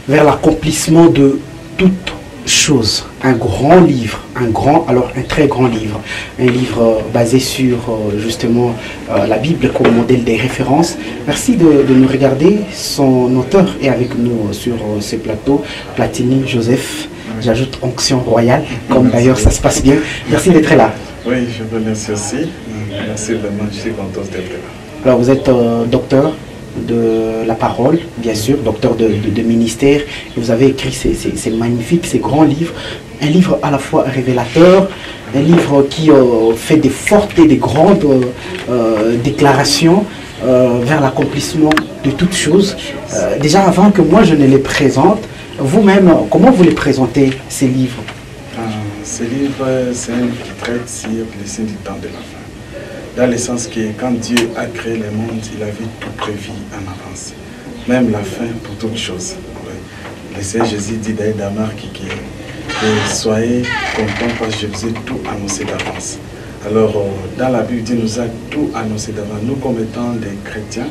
vers l'accomplissement de toute chose. Un grand livre, un très grand livre. Un livre basé sur justement la Bible comme modèle des références. Merci de nous regarder. Son auteur est avec nous sur ce plateau, Platini Joseph. J'ajoute onction royale, comme d'ailleurs ça se passe bien. Merci d'être là. Oui, je vous remercie aussi. Merci vraiment, je suis content d'être là. Alors vous êtes docteur de la parole, bien sûr, docteur de ministère. Et vous avez écrit ces magnifiques, ces grands livres. Un livre à la fois révélateur, un livre qui fait des fortes et des grandes déclarations vers l'accomplissement de toutes choses. Déjà avant que moi je ne les présente, vous-même, comment vous les présentez, ces livres? Ces livres, c'est un livre qui traite sur les signes du temps de la fin. Dans le sens que quand Dieu a créé le monde, il avait tout prévu en avance. Même la fin pour toutes choses. Le Seigneur Jésus dit d'ailleurs dans Marc que soyez contents parce que je vous ai tout annoncé d'avance. Alors, dans la Bible, Dieu nous a tout annoncé d'avance. Nous, comme étant des chrétiens,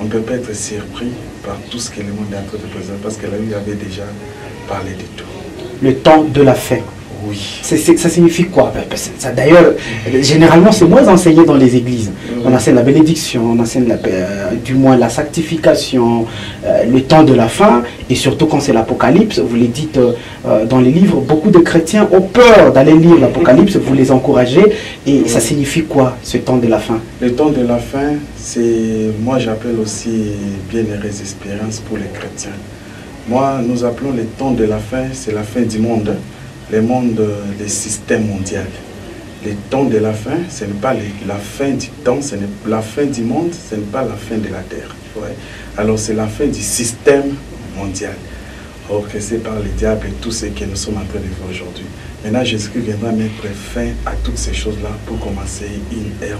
on ne peut pas être surpris par tout ce que le monde est en train de présenter parce que la Bible avait déjà parlé de tout. Le temps de la fin. Oui. Ça signifie quoi? D'ailleurs, généralement, c'est moins enseigné dans les églises. On enseigne la bénédiction, on enseigne du moins la sanctification, le temps de la fin, et surtout quand c'est l'Apocalypse, vous le dites dans les livres, beaucoup de chrétiens ont peur d'aller lire l'Apocalypse, vous les encouragez, et ça signifie quoi, ce temps de la fin? Le temps de la fin, c'est, moi j'appelle aussi bienheureuse espérance pour les chrétiens. Moi, nous appelons le temps de la fin, c'est la fin du monde. Le monde, le système mondial. Le temps de la fin, ce n'est pas la fin du temps, ce n'est la fin du monde, ce n'est pas la fin de la terre. Ouais. Alors c'est la fin du système mondial, orchestré par le diable et tout ce que nous sommes en train de vivre aujourd'hui. Maintenant, Jésus-Christ viendra mettre fin à toutes ces choses-là pour commencer une ère,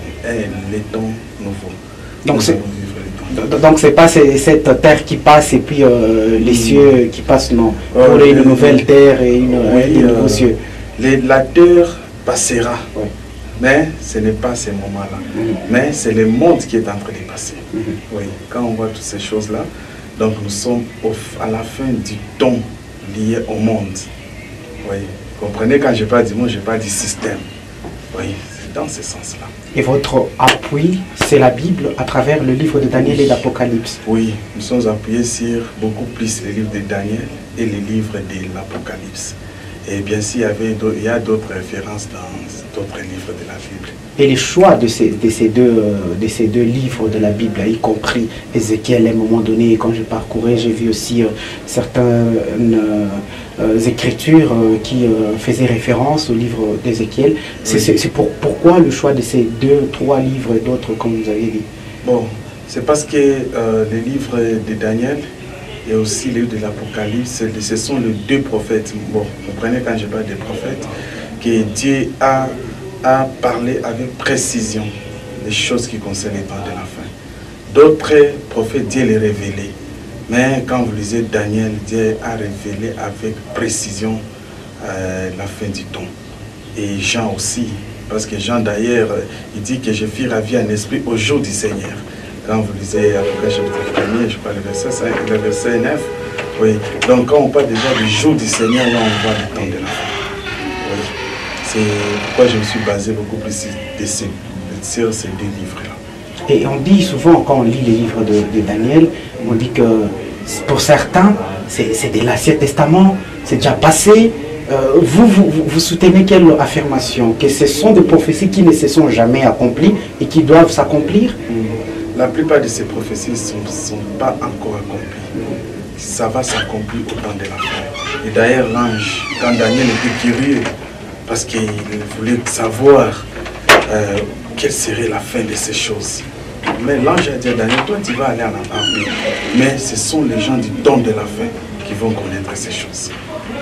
les temps nouveaux. Donc c'est pas cette terre qui passe et puis les cieux qui passent, non. Pour une nouvelle terre et un nouveau cieux. La terre passera, mais ce n'est pas ces moments-là. Mais c'est le monde qui est en train de passer. Oui, quand on voit toutes ces choses-là, donc nous sommes à la fin du temps lié au monde. Oui, comprenez, quand je parle du monde, je parle du système. Oui, c'est dans ce sens-là. Et votre appui, c'est la Bible à travers le livre de Daniel et l'Apocalypse. Oui, nous sommes appuyés sur beaucoup plus les livres de Daniel et les livres de l'Apocalypse. Et bien sûr, il y a d'autres références dans d'autres livres de la Bible. Et les choix de ces deux livres de la Bible, y compris Ézéchiel, à un moment donné, quand je parcourais, j'ai vu aussi certaines écritures qui faisaient référence au livre d'Ézéchiel. C'est pourquoi le choix de ces 2-3 livres et d'autres, comme vous avez dit? Bon, c'est parce que les livres de Daniel et aussi les livres de l'Apocalypse, ce sont les deux prophètes. Bon, vous comprenez quand je parle des prophètes, que Dieu a parlé avec précision des choses qui concernent les temps de la fin. D'autres prophètes, Dieu les révélait. Mais quand vous lisez Daniel, Dieu a révélé avec précision la fin du temps. Et Jean aussi, parce que Jean d'ailleurs, il dit que je fus ravi en esprit au jour du Seigneur. Quand vous lisez Apocalypse chapitre 1er, je parle le verset 9. Oui. Donc quand on parle déjà du jour du Seigneur, là on voit le temps de la fin. Oui. C'est pourquoi je me suis basé beaucoup plus sur ces deux livres-là. Et on dit souvent, quand on lit les livres de Daniel, on dit que pour certains, c'est de l'Ancien Testament, c'est déjà passé. Vous soutenez quelle affirmation? Que ce sont des prophéties qui ne se sont jamais accomplies et qui doivent s'accomplir? La plupart de ces prophéties ne sont pas encore accomplies. Ça va s'accomplir au temps de la fin. Et d'ailleurs, l'ange, quand Daniel était curieux, parce qu'il voulait savoir quelle serait la fin de ces choses. Mais l'ange a dit à Daniel, toi tu vas aller en enfer. Mais ce sont les gens du temps de la fin qui vont connaître ces choses.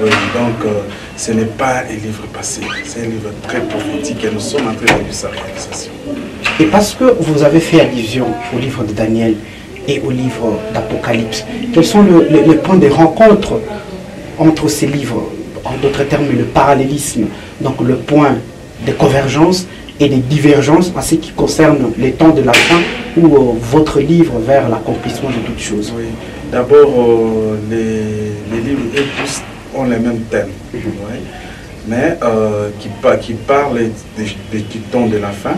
Oui, donc ce n'est pas un livre passé, c'est un livre très prophétique et nous sommes en train de vivre sa réalisation. Et parce que vous avez fait allusion au livre de Daniel et au livre d'Apocalypse, quels sont les points de rencontre entre ces livres? En d'autres termes, le parallélisme, donc le point de convergence et des divergences en ce qui concerne les temps de la fin ou votre livre vers l'accomplissement de toutes choses. Oui, D'abord, les livres, eux tous, ont les mêmes thèmes, ouais, mais qui parlent du temps de la fin,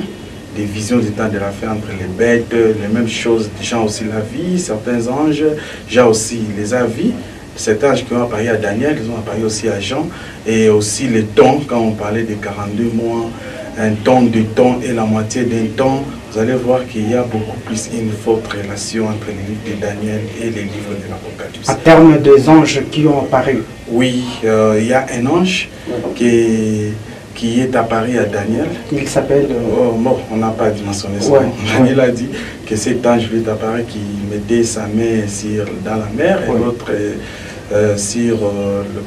des visions du temps de la fin entre les bêtes, les mêmes choses, déjà aussi la vie, certains anges, déjà aussi les avis. Certains anges qui ont apparu à Daniel, ils ont apparu aussi à Jean, et aussi les temps, quand on parlait des 42 mois, un temps, 2 temps et la moitié d'un temps, vous allez voir qu'il y a beaucoup plus une forte relation entre les livres de Daniel et les livres de l'Apocalypse. En termes des anges qui ont apparu. Oui, il y a un ange qui est apparu à Daniel. Il s'appelle... bon, on n'a pas mentionné ça. Ouais, Daniel a dit que cet ange lui est apparu qui mettait sa main dans la mer et l'autre sur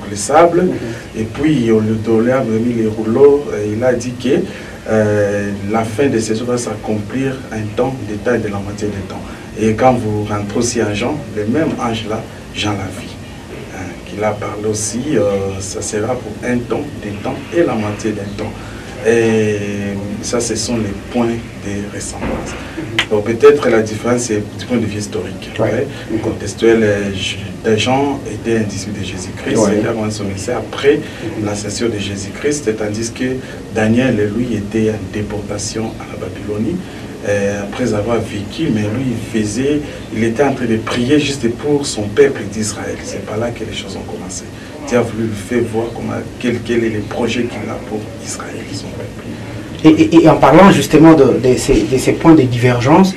le sable. Et puis, le dollar a mis les rouleaux. Il a dit que la fin de ces jours va s'accomplir un temps, des tailles de la moitié du temps. Et quand vous rentrez aussi à Jean, le même ange-là, Jean l'a vu. Qu'il a parlé aussi, ça sera pour un temps, des temps et la moitié d'un temps. Et ça, ce sont les points de ressemblance. Donc peut-être la différence, c'est du point de vue historique. Ouais. Contextuel, Jean était un disciple de Jésus-Christ. Il a commencé son ministère après l'ascension de Jésus-Christ, tandis que Daniel, lui, était en déportation à la Babylonie. Après avoir vécu, mais lui, il était en train de prier juste pour son peuple d'Israël. C'est par là que les choses ont commencé. Dieu a voulu lui faire voir quel est le projet qu'il a pour Israël, son peuple. Et en parlant justement de ces points de divergence,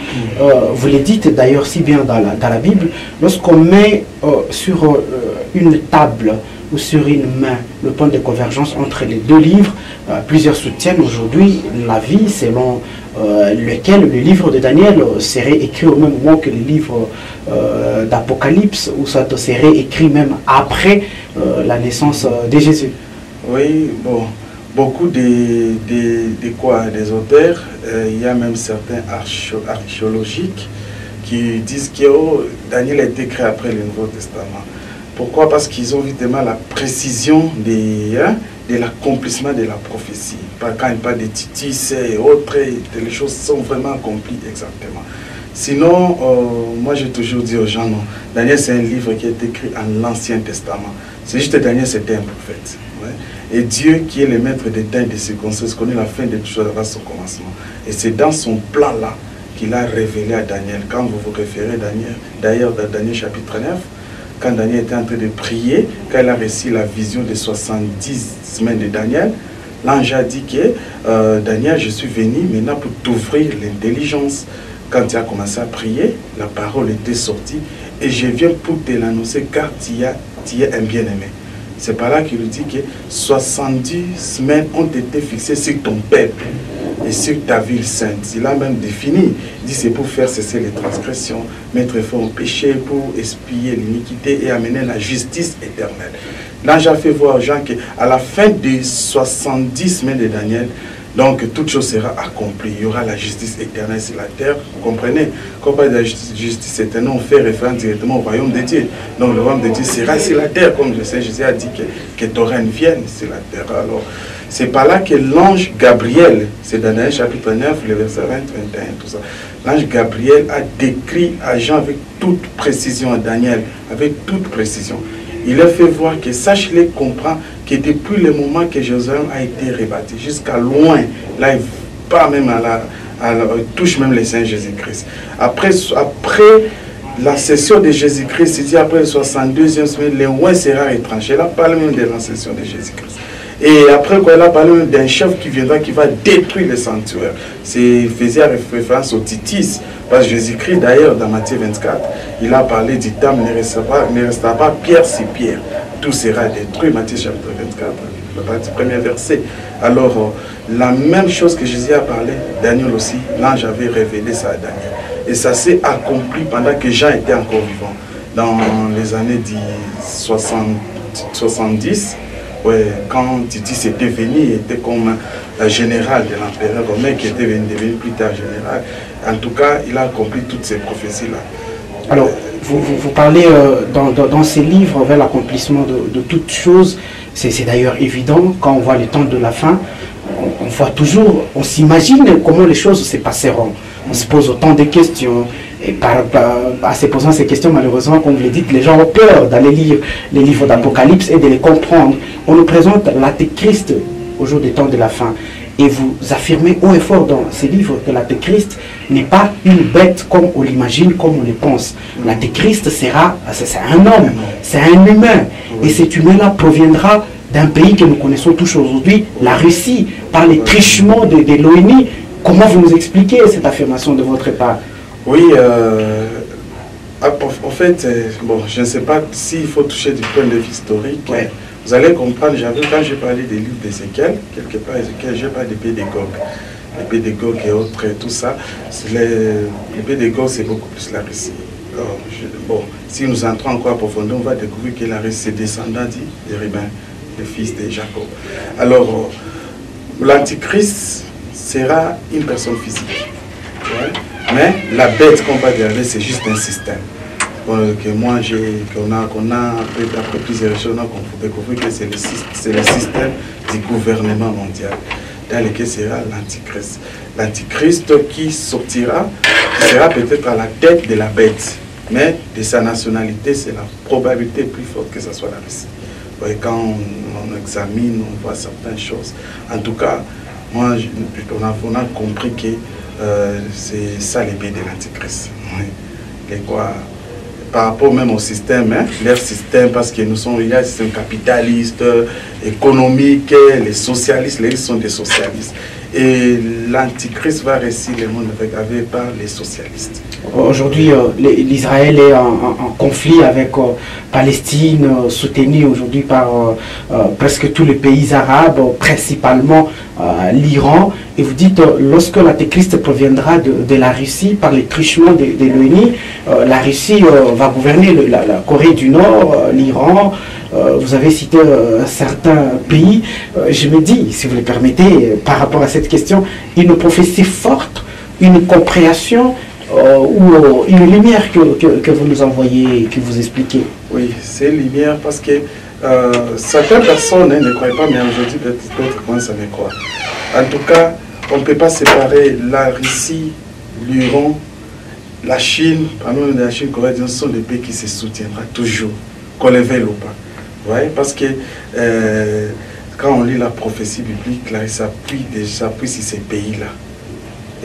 vous les dites d'ailleurs si bien dans la Bible, lorsqu'on met sur une table ou sur une main le point de convergence entre les deux livres, plusieurs soutiennent aujourd'hui l'avis selon lequel le livre de Daniel serait écrit au même moment que le livre d'Apocalypse, ou ça serait écrit même après la naissance de Jésus. Oui, bon, beaucoup des auteurs, il y a même certains archéologiques qui disent que Daniel a été écrit après le Nouveau Testament. Pourquoi? Parce qu'ils ont évidemment la précision de l'accomplissement de la prophétie. Quand il parle de Titus et autres, les choses sont vraiment accomplies exactement. Sinon, moi j'ai toujours dit aux gens, non, Daniel c'est un livre qui est écrit en l'Ancien Testament. C'est juste que Daniel c'était un prophète. Ouais. Et Dieu qui est le maître des temps et des circonstances connaît la fin de toutes choses avant son commencement. Et c'est dans son plan là qu'il a révélé à Daniel. Quand vous vous référez d'ailleurs dans Daniel chapitre 9, quand Daniel était en train de prier, quand il a reçu la vision des 70 semaines de Daniel, l'ange a dit que Daniel, je suis venu maintenant pour t'ouvrir l'intelligence. Quand tu as commencé à prier, la parole était sortie et je viens pour te l'annoncer car tu es un bien-aimé. C'est par là qu'il dit que 70 semaines ont été fixées sur ton peuple et sur ta ville sainte. Il a même défini, il dit c'est pour faire cesser les transgressions, mettre fin au péché, pour expier l'iniquité et amener la justice éternelle. L'ange a fait voir aux gens qu'à la fin des 70 semaines de Daniel, donc toute chose sera accomplie. Il y aura la justice éternelle sur la terre. Vous comprenez? Quand on parle de la justice éternelle, on fait référence directement au royaume de Dieu. Donc le royaume de Dieu sera sur la terre, comme le Seigneur Jésus a dit que ton règne vienne sur la terre. Alors, c'est par là que l'ange Gabriel, c'est Daniel chapitre 9, le verset 20, 21, tout ça. L'ange Gabriel a décrit à Jean avec toute précision, à Daniel, avec toute précision. Il a fait voir que, sache-le, comprend que depuis le moment que Jérusalem a été rebâti, jusqu'à loin, là, il part même il touche même le Seigneur Jésus-Christ. Après la session de Jésus-Christ, c'est-à-dire après le 62e semaine, le roi sera retranché. Il a parlé même de la session de Jésus-Christ. Et après, il a parlé même d'un chef qui viendra, qui va détruire le sanctuaire. Il faisait référence au Titus. Parce que Jésus-Christ, d'ailleurs, dans Matthieu 24, il a parlé du temps, ne restera pas pierre sur pierre. Tout sera détruit, Matthieu chapitre 24, le premier verset. Alors, la même chose que Jésus a parlé, Daniel aussi, l'ange avait révélé ça à Daniel. Et ça s'est accompli pendant que Jean était encore vivant. Dans les années 70, ouais, quand Titus était venu, il était comme un général de l'empereur romain qui était devenu plus tard général. En tout cas, il a accompli toutes ces prophéties-là. Alors, vous parlez dans ces livres vers l'accomplissement de toutes choses. C'est d'ailleurs évident, quand on voit les temps de la fin, on voit toujours, on s'imagine comment les choses se passeront. On se pose autant de questions. Et à se posant ces questions, malheureusement, comme vous le dites, les gens ont peur d'aller lire les livres d'Apocalypse et de les comprendre. On nous présente l'Antéchrist au jour des temps de la fin. Et vous affirmez haut et fort dans ces livres que l'Antéchrist n'est pas une bête comme on l'imagine, comme on le pense. L'Antéchrist c'est un homme, c'est un humain. Et cet humain-là proviendra d'un pays que nous connaissons tous aujourd'hui, la Russie, par les trichements de l'ONU. Comment vous nous expliquez cette affirmation de votre part? Oui, en fait, bon, je ne sais pas s'il faut toucher du point de vue historique. Ouais. Vous allez comprendre, quand j'ai parlé des livres d'Ézéchiel, quelque part, Ézéchiel, je parle d'épée des Gog. L'épée des Gog et autres, et tout ça. L'épée des Gog, c'est beaucoup plus la Russie. Alors, bon, si nous entrons encore à profondeur, on va découvrir que la Russie est descendant des Rubins, le fils de Jacob. Alors, l'Antichrist sera une personne physique. Ouais. Mais la bête qu'on va regarder, c'est juste un système. Que moi, qu'on a après plusieurs échelons, qu'on peut découvrir que c'est le système du gouvernement mondial, dans lequel sera l'Antichrist. L'Antichrist qui sortira, qui sera peut-être à la tête de la bête, mais de sa nationalité, c'est la probabilité plus forte que ce soit la Russie. Ouais, quand on examine, on voit certaines choses. En tout cas, moi, on a compris que c'est ça l'épée de l'Antichrist. Et quoi, par rapport même au système, hein, leur système, parce que il y a un système capitaliste, économique, les socialistes, les sont des socialistes. Et l'Antichrist va réussir le monde avec par les socialistes. Aujourd'hui, l'Israël est en conflit avec Palestine, soutenu aujourd'hui par presque tous les pays arabes, principalement l'Iran. Et vous dites, lorsque l'Antéchrist proviendra de la Russie par les trichements de l'ONU, la Russie va gouverner la Corée du Nord, l'Iran. Vous avez cité certains pays. Je me dis, si vous le permettez, par rapport à cette question, une prophétie forte, une compréhension ou une lumière que vous nous envoyez, que vous expliquez. Oui, c'est une lumière parce que certaines personnes ne croient pas, mais aujourd'hui d'autres commencent à me croire. En tout cas, on ne peut pas séparer la Russie, l'Iran, la Chine, parmi la Chine, Corée, ce sont des pays qui se soutiendront toujours, qu'on les veuille ou pas. Ouais, parce que quand on lit la prophétie biblique, là, ça appuie sur ces pays-là.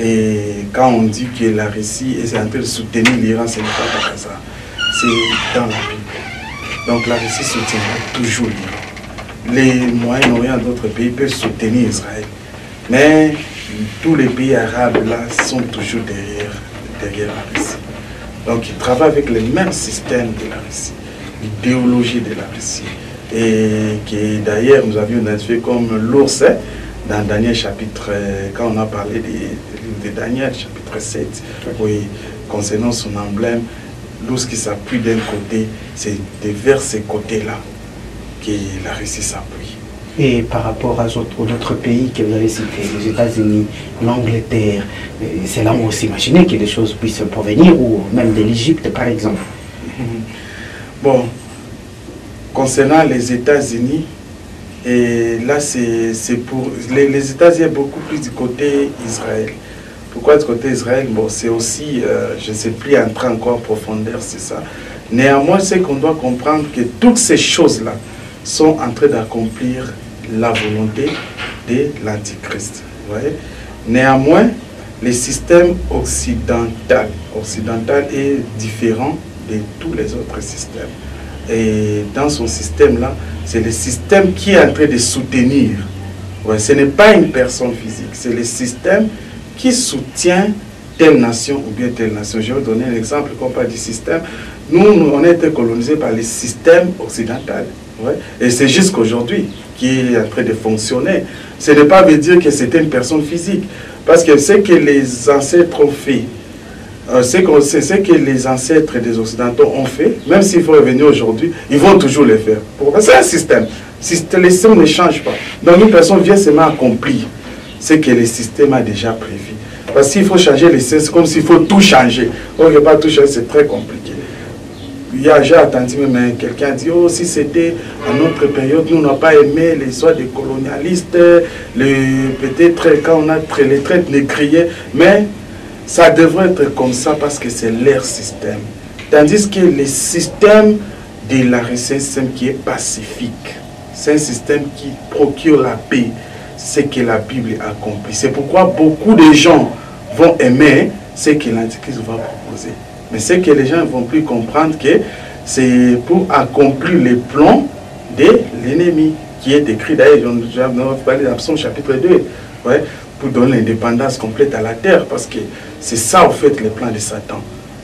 Et quand on dit que la Russie est en train de soutenir l'Iran, ce n'est pas comme ça. C'est dans la Bible. Donc la Russie soutiendra toujours l'Iran. Les Moyen-Orient d'autres pays peuvent soutenir Israël. Mais tous les pays arabes là sont toujours derrière la Russie. Donc ils travaillent avec le même système de la Russie, l'idéologie de la Russie. Et qui d'ailleurs nous avions identifié comme l'ours dans Daniel chapitre, quand on a parlé de Daniel chapitre 7, oui, concernant son emblème, l'ours qui s'appuie d'un côté, c'est vers ces côtés-là que la Russie s'appuie. Et par rapport aux autres pays que vous avez cités, les États-Unis, l'Angleterre, c'est là où on s'imaginait que les choses puissent provenir, ou même de l'Égypte par exemple. Bon, concernant les États-Unis, et là c'est pour les États-Unis beaucoup plus du côté Israël. Pourquoi du côté Israël? Bon, c'est aussi, je ne sais plus entrer encore en profondeur, c'est ça. Néanmoins, c'est qu'on doit comprendre que toutes ces choses-là sont en train d'accomplir la volonté de l'Antichrist. Néanmoins, le système occidental est différent de tous les autres systèmes. Et dans son système-là, c'est le système qui est en train de soutenir. Ce n'est pas une personne physique, c'est le système qui soutient telle nation ou bien telle nation. Je vais vous donner un exemple qu'on parle du système. Nous, on a été colonisés par le système occidental. Et c'est jusqu'aujourd'hui qui est en train de fonctionner. Ce n'est pas veut dire que c'était une personne physique. Parce que ce que les ancêtres ont fait, c'est ce que les ancêtres des Occidentaux ont fait, même s'il faut revenir aujourd'hui, ils vont toujours le faire. C'est un système. Le système ne change pas. Donc une personne vient seulement accomplir ce que le système a déjà prévu. Parce qu'il faut changer le système, c'est comme s'il faut tout changer. On ne peut pas tout changer, c'est très compliqué. J'ai entendu même quelqu'un dire, oh, si c'était à notre période, nous n'avons pas aimé l'histoire des colonialistes, peut-être quand on a les traites négriers, mais ça devrait être comme ça parce que c'est leur système. Tandis que le système de la Russie, c'est un système qui est pacifique. C'est un système qui procure la paix. C'est que la Bible accomplit. C'est pourquoi beaucoup de gens vont aimer ce que l'Antichrist va proposer. Mais c'est que les gens ne vont plus comprendre que c'est pour accomplir les plans de l'ennemi qui est écrit. D'ailleurs, je vais parler d'Absaume chapitre 2, ouais, pour donner l'indépendance complète à la terre. Parce que c'est ça, en fait, le plan de Satan.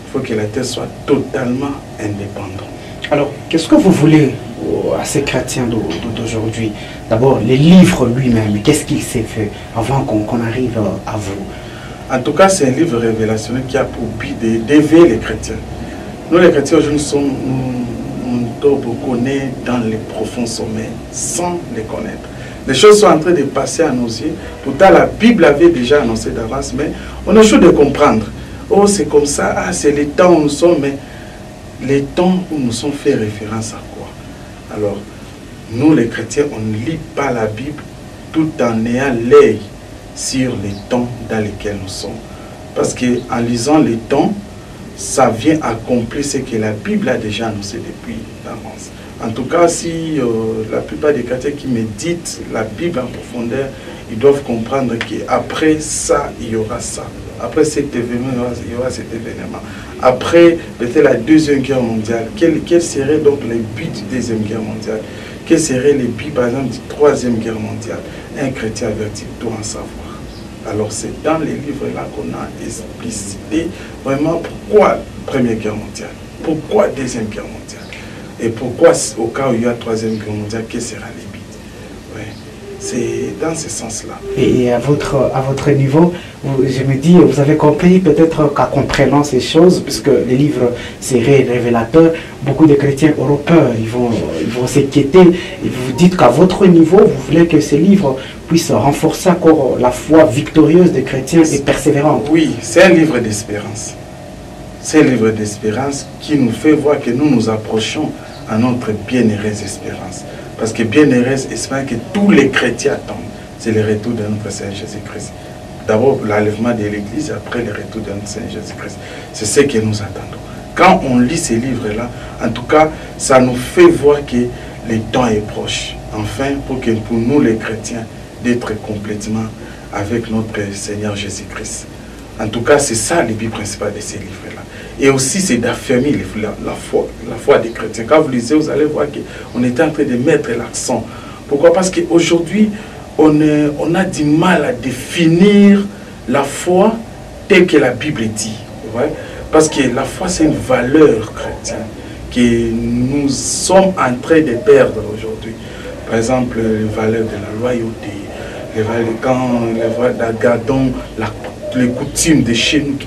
Il faut que la terre soit totalement indépendante. Alors, qu'est-ce que vous voulez à ces chrétiens d'aujourd'hui? D'abord, les livres lui-même, qu'est-ce qu'il s'est fait avant qu'on arrive à vous? En tout cas, c'est un livre révélationnel qui a pour but d'éveiller les chrétiens. Nous, les chrétiens, aujourd'hui, nous sommes beaucoup nés dans les profonds sommets sans les connaître. Les choses sont en train de passer à nos yeux. Pourtant, la Bible avait déjà annoncé d'avance, mais on a chaud de comprendre. Oh, c'est comme ça, ah, c'est les temps où nous sommes, mais les temps où nous sommes fait référence à quoi? Alors, nous les chrétiens, on ne lit pas la Bible tout en ayant l'œil sur les temps dans lesquels nous sommes. Parce qu'en lisant les temps, ça vient accomplir ce que la Bible a déjà annoncé depuis l'avance. En tout cas, si la plupart des chrétiens qui méditent la Bible en profondeur, ils doivent comprendre qu'après ça, il y aura ça. Après cet événement, il y aura cet événement. Après, peut-être la Deuxième Guerre mondiale, quel serait donc le but du Deuxième Guerre mondiale? Quel serait le but, par exemple, du Troisième Guerre mondiale? Un chrétien averti doit en savoir. Alors, c'est dans les livres-là qu'on a explicité vraiment pourquoi Première Guerre mondiale, pourquoi Deuxième Guerre mondiale, et pourquoi, au cas où il y a Troisième Guerre mondiale, quel sera le but? Ouais. C'est dans ce sens-là. Et à votre niveau, je me dis, vous avez compris peut-être qu'en comprenant ces choses, puisque les livres seraient révélateurs, beaucoup de chrétiens européens, ils vont s'inquiéter. Et vous dites qu'à votre niveau, vous voulez que ces livres puissent renforcer encore la foi victorieuse des chrétiens et persévérante. Oui, c'est un livre d'espérance. C'est un livre d'espérance qui nous fait voir que nous nous approchons à notre bienheureuse espérance. Parce que bienheureuse espérance que tous les chrétiens attendent, c'est le retour de notre Seigneur Jésus-Christ. D'abord l'enlèvement de l'Église, après le retour de notre Seigneur Jésus-Christ. C'est ce que nous attendons. Quand on lit ces livres-là, en tout cas, ça nous fait voir que le temps est proche. Enfin, pour nous les chrétiens, d'être complètement avec notre Seigneur Jésus-Christ. En tout cas, c'est ça le but principal de ces livres-là. Et aussi, c'est d'affermir la foi des chrétiens. Quand vous lisez, vous allez voir qu'on est en train de mettre l'accent. Pourquoi? Parce qu'aujourd'hui, on a du mal à définir la foi telle que la Bible dit. Ouais? Parce que la foi, c'est une valeur chrétienne que nous sommes en train de perdre aujourd'hui. Par exemple, les valeurs de la loyauté, les valeurs d'Agadon, les coutumes de chez nous,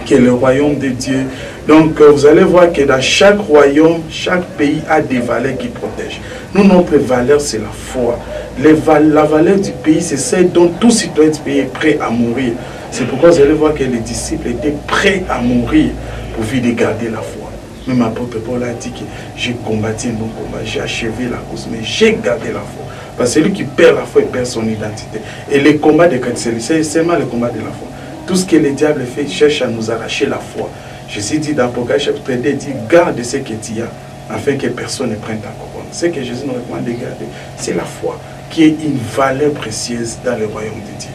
qui est le royaume de Dieu. Donc, vous allez voir que dans chaque royaume, chaque pays a des valeurs qui protègent. Nous, notre valeur, c'est la foi. La valeur du pays, c'est celle dont tout citoyen du pays est prêt à mourir. C'est pourquoi vous allez voir que les disciples étaient prêts à mourir pour de garder la foi. Même l'apôtre Paul a dit que j'ai combattu un bon combat, j'ai achevé la course, mais j'ai gardé la foi. Parce que celui qui perd la foi, il perd son identité. Et les combats de chrétiens, c'est seulement le combat de la foi. Tout ce que le diable fait, il cherche à nous arracher la foi. Jésus dit dans Apocalypse chapitre 2, il dit garde ce que tu as, afin que personne ne prenne ta couronne. Ce que Jésus nous recommande de garder, c'est la foi, qui est une valeur précieuse dans le royaume de Dieu.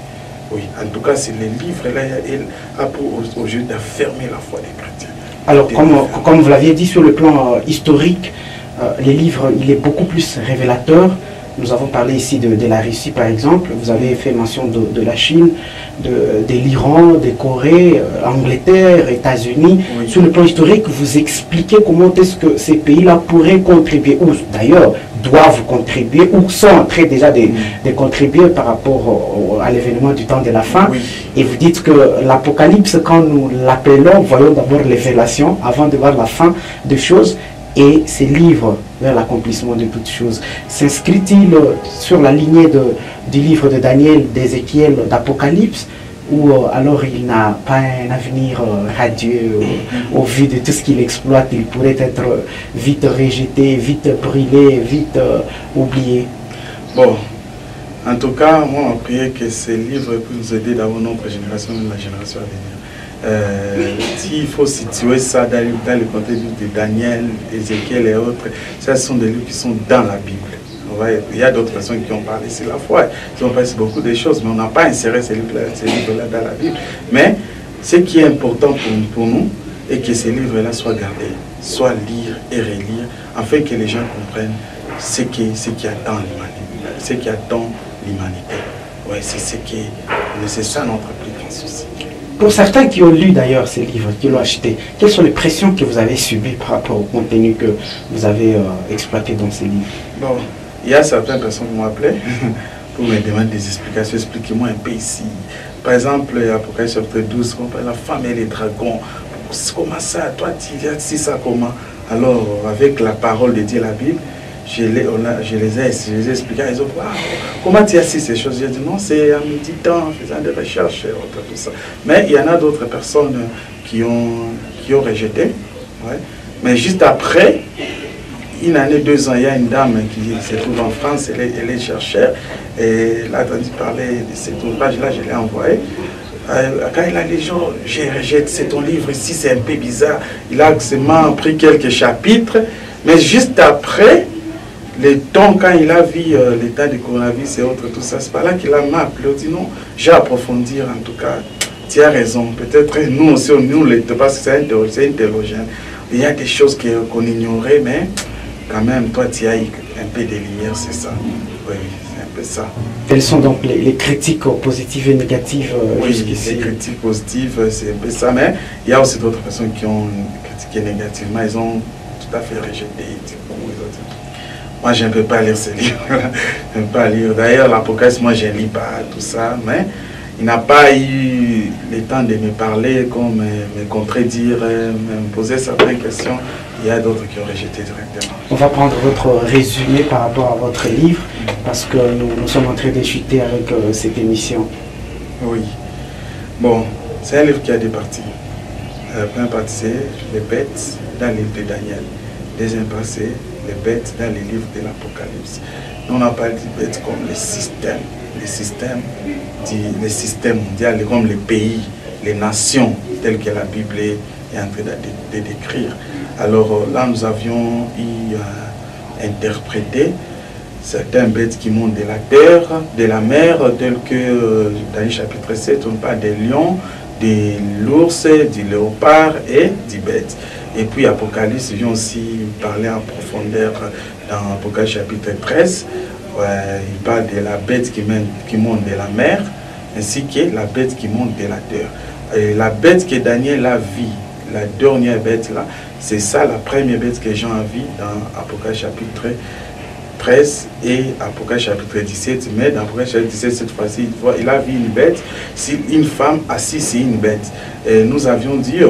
Oui, en tout cas, c'est le livre-là, il a pour objet d'affermir la foi des chrétiens. Alors, comme vous l'aviez dit sur le plan historique, les livres, il est beaucoup plus révélateur. Nous avons parlé ici de la Russie, par exemple. Vous avez fait mention de la Chine, de l'Iran, de Corée, Angleterre, États-Unis. Oui. Sur le plan historique, vous expliquez comment est-ce que ces pays-là pourraient contribuer, ou d'ailleurs doivent contribuer, ou sont en train déjà de contribuer par rapport à l'événement du temps de la fin. Oui. Et vous dites que l'Apocalypse, quand nous l'appelons, voyons d'abord l'évélation avant de voir la fin des choses. Et ces livres vers l'accomplissement de toutes choses, s'inscrit-il sur la lignée du livre de Daniel, d'Ézéchiel, d'Apocalypse, ou alors il n'a pas un avenir radieux au vu de tout ce qu'il exploite, il pourrait être vite rejeté, vite brûlé, vite oublié? Bon, en tout cas, moi, on priait que ces livres puissent nous aider dans notre génération et la génération à venir. S'il faut situer ça dans le contexte de Daniel, Ézéchiel et autres, ce sont des livres qui sont dans la Bible. Il y a d'autres personnes qui ont parlé sur la foi, qui ont parlé sur beaucoup de choses, mais on n'a pas inséré ces livres-là dans la Bible. Mais ce qui est important pour nous est que ces livres-là soient gardés, soient lire et relire, afin que les gens comprennent ce qui attend l'humanité. Ce qui attend l'humanité. Ouais, c'est ça notre plus grand souci. Pour certains qui ont lu d'ailleurs ces livres, qui l'ont acheté, quelles sont les pressions que vous avez subies par rapport au contenu que vous avez exploité dans ces livres? Bon, il y a certaines personnes qui m'ont appelé pour me demander des explications. Expliquez-moi un peu ici. Par exemple, Apocalypse chapitre 12, la femme et les dragons. Comment ça? Toi, tu dis ça comment? Alors, avec la parole de Dieu, la Bible, je les ai expliqués. Ils ont dit, wow, comment tu as su ces choses? J'ai dit, non, c'est en méditant, en faisant des recherches, et tout ça. Mais il y en a d'autres personnes qui ont rejeté. Ouais. Mais juste après, une année, 2 ans, il y a une dame qui se trouve en France, elle est chercheure, et elle a entendu parler de cet ouvrage-là, je l'ai envoyé. Quand il a les gens, je rejette, c'est ton livre ici, c'est un peu bizarre. Il a seulement pris quelques chapitres, mais juste après, le temps, quand il a vu l'état du coronavirus et autres, tout ça, c'est pas là qu'il m'a appelé. Il dit non, j'ai approfondi, en tout cas, tu as raison. Peut-être nous aussi, nous, parce que c'est un théologien. Il y a des choses qu'on ignorait, mais quand même, toi, tu as un peu de lumière, c'est ça. Oui, c'est un peu ça. Quelles sont donc les critiques positives et négatives jusqu'ici? Les critiques positives, c'est un peu ça, mais il y a aussi d'autres personnes qui ont critiqué négativement, ils ont tout à fait rejeté. Moi, je ne peux pas lire ces livres. Je ne peux pas lire. D'ailleurs, l'Apocalypse, moi, je ne lis pas tout ça, mais il n'a pas eu le temps de me parler, comme me contredire, me poser certaines questions. Il y a d'autres qui ont rejeté directement. On va prendre votre résumé par rapport à votre livre, parce que nous sommes en train de chuter avec cette émission. Oui. Bon, c'est un livre qui a des parties. La première partie, c'est les bêtes dans le livre de Daniel. Deuxième partie, les bêtes dans les livres de l'Apocalypse. Nous, on a parlé des bêtes comme les systèmes mondiaux, comme les pays, les nations, telles que la Bible est en train de décrire. Alors là, nous avions interprété certains bêtes qui montent de la terre, de la mer, tels que dans le chapitre 7, on parle des lions, de l'ours, du léopard et du bête. Et puis Apocalypse vient aussi parler en profondeur dans Apocalypse chapitre 13. Il parle de la bête qui monte de la mer, ainsi que la bête qui monte de la terre. Et la bête que Daniel a vue, la dernière bête là, c'est ça la première bête que Jean a vue dans Apocalypse chapitre 13 et Apocalypse chapitre 17. Mais dans Apocalypse chapitre 17, cette fois-ci, il a vu une bête, une femme assise sur une bête. Et nous avions dit,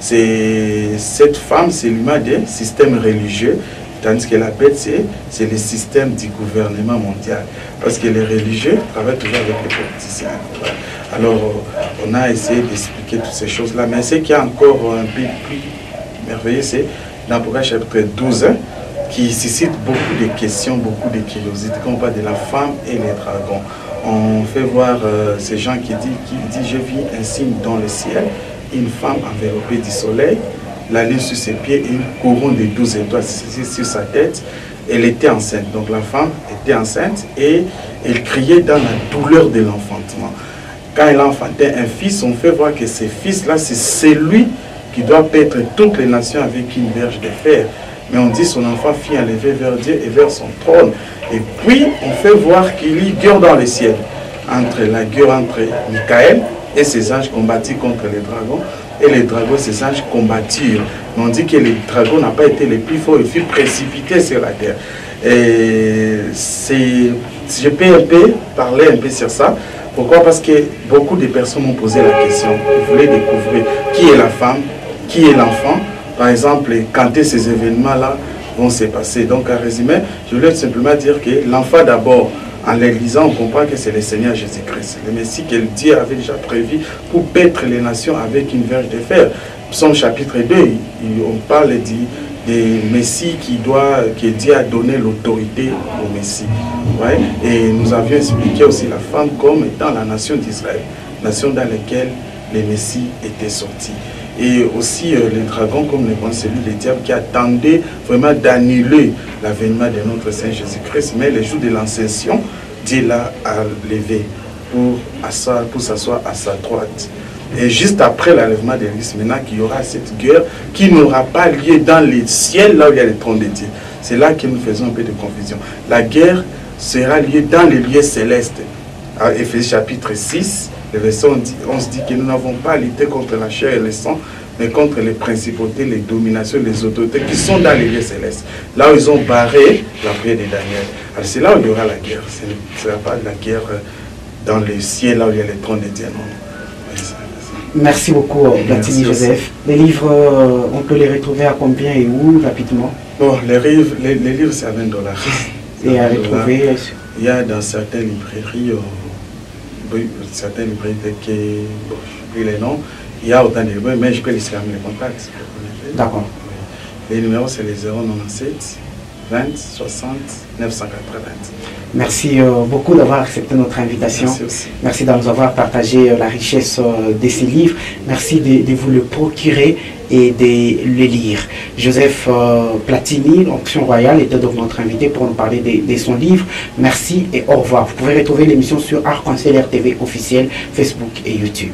cette femme, c'est l'humain des systèmes religieux, tandis que la bête, c'est le système du gouvernement mondial. Parce que les religieux travaillent toujours avec les politiciens. Alors, on a essayé d'expliquer toutes ces choses-là. Mais ce qui est encore un peu plus merveilleux, c'est dans Apocalypse chapitre 12, qui suscite beaucoup de questions, beaucoup de curiosités, quand on parle de la femme et les dragons. On fait voir ces gens qui disent j'ai vu un signe dans le ciel, une femme enveloppée du soleil, la lune sur ses pieds et une couronne de 12 étoiles sur sa tête. Elle était enceinte, donc la femme était enceinte et elle criait dans la douleur de l'enfantement. Quand elle enfantait un fils, on fait voir que ce fils-là, c'est celui qui doit paître toutes les nations avec une verge de fer. Mais on dit son enfant fut enlevé vers Dieu et vers son trône. Et puis, on fait voir qu'il y a guerre dans le ciel. La guerre entre Michael et ses anges combattirent contre les dragons. Et les dragons, ces anges combattirent. Mais on dit que les dragons n'ont pas été les plus forts, ils furent précipités sur la terre. Et je peux parler un peu sur ça. Pourquoi? Parce que beaucoup de personnes m'ont posé la question. Ils voulaient découvrir qui est la femme, qui est l'enfant. Par exemple, quand ces événements-là vont se passer. Donc, en résumé, je voulais simplement dire que l'enfant d'abord, en les lisant, on comprend que c'est le Seigneur Jésus-Christ, le Messie que Dieu avait déjà prévu pour paître les nations avec une verge de fer. Psaume chapitre 2, on parle du Messie que Dieu a donné l'autorité au Messie. Ouais? Et nous avions expliqué aussi la femme comme étant la nation d'Israël, nation dans laquelle le Messie était sorti. Et aussi les dragons, comme le pense celui, les diables qui attendaient vraiment d'annuler l'avènement de notre Seigneur Jésus-Christ. Mais le jour de l'Ascension, Dieu l'a levé pour s'asseoir à sa droite. Et juste après l'enlèvement de l'Église, maintenant qu'il y aura cette guerre qui n'aura pas lieu dans le ciel, là où il y a le trône de Dieu. C'est là que nous faisons un peu de confusion. La guerre sera lieu dans les lieux célestes. À Éphésiens chapitre 6, le verset 11 dit que nous n'avons pas lutté contre la chair et le sang, mais contre les principautés, les dominations, les autorités qui sont dans les lieux célestes. Là où ils ont barré la prière de Daniel. Alors c'est là où il y aura la guerre. Ce ne sera pas la guerre dans le ciel, là où il y a le trône de Dieu. Non. Merci beaucoup, Platini Joseph. Les livres, on peut les retrouver à combien et où, rapidement? Bon, les livres c'est à $20. Et à retrouver? Il y a dans certaines librairies, que, bon, je n'ai plus les noms, il y a autant de livres, mais je peux laisser les contacts. D'accord. Les numéros, c'est les 097 20 60 980. Merci beaucoup d'avoir accepté notre invitation. Merci de nous avoir partagé la richesse de ces livres. Merci de vous le procurer et de le lire. Joseph Platini, l'Onction Royale, était donc notre invité pour nous parler de son livre. Merci et au revoir. Vous pouvez retrouver l'émission sur Arc-en-Ciel RTV officiel, Facebook et YouTube.